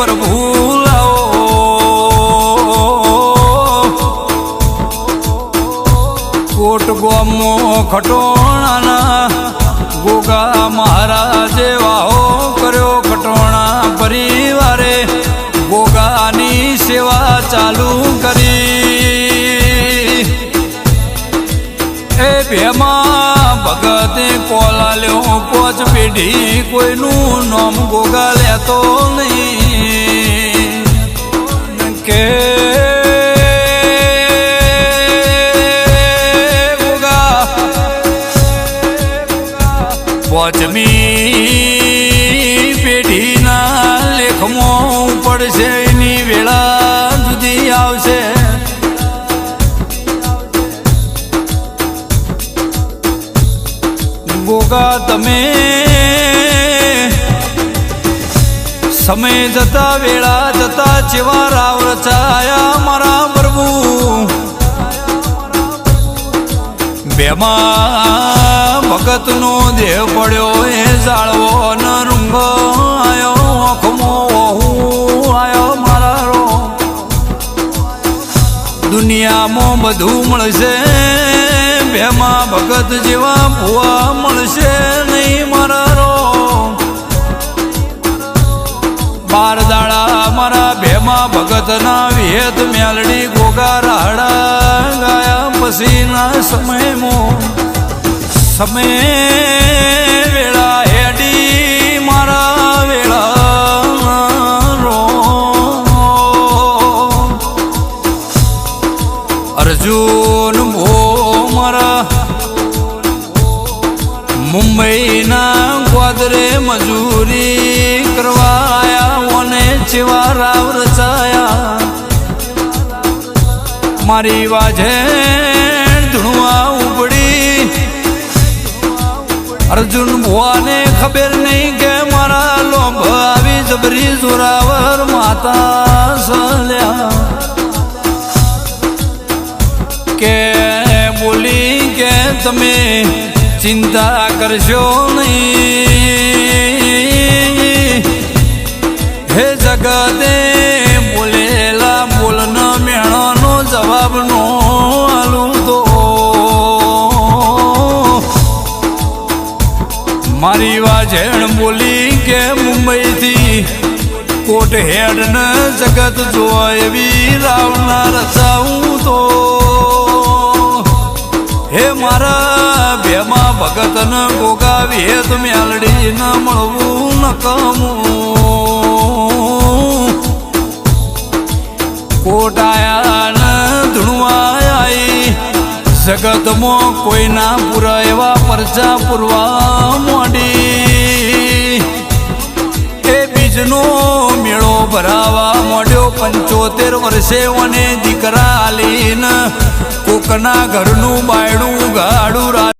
પ્રભુ લાવો કોટ ગોમો ખટોણાના ગોગા મહારાજે વાહો કર્યો ખટોણા પરિવારે ગોગાની સેવા ચાલુ કરી એ ભેમા ભગતે કોલાલ્યો પોચ પેઢી કોઈનું નામ ગોગા લેતો નહીં કે ગોગા પોચમી પેઢીના લેખમાં પડશે એની વેળા સુધી આવશે ગોગા તમે સમય જતા વેળા જતા ચેવા રાવ રચાયા મારા પ્રભુ બેમાં ભગતનો દેહ પડ્યો એ જાળવો ન રૂંગો આયો આંખમો આયો મારા રો દુનિયામાં બધું મળશે બેમાં ભગત જેવા ભુવા મળશે નહીં મારા રો બાર દાડા મારા ભેમા ભગતના વિહેત મેલડી ગોગા રાડા ગાયા પછીના સમય વેળા હેડી મારા વેળા રો અર્જુન ભો મારા મુંબઈના ગ્વાદરે મજૂરી કરવા આયા ઓને ચેવા રાવ રચાયા મારી વાજે ધૂણવા ઉપડી અર્જુન ભુવાને ખબર નહીં કે મારા લોભ આવી જબરી જોરાવર માતા સલ્યા કે બોલી કે તમે ચિંતા કરશો નહીં હે જગતે બોલેલા બોલન મેણનો જવાબનો આલું તો મારી વાજેણ બોલી કે મુંબઈથી કોટ હેડ ન જગત જો એવી રાવના રચાવું તો હે મારા ભેમા ભગત ન ગોગા વિહેત મેલડી ન મળવું ન કમું કોટાયા ન ધૂણવા આવી જગતમાં કોઈના પૂરા એવા પરચા પૂરવા મોડી એ બીજનો મેળો ભરાવા મોડ્યો 75 વર્ષે અને દીકરા આલીન કોકના ઘરનું બાયણું ગાડું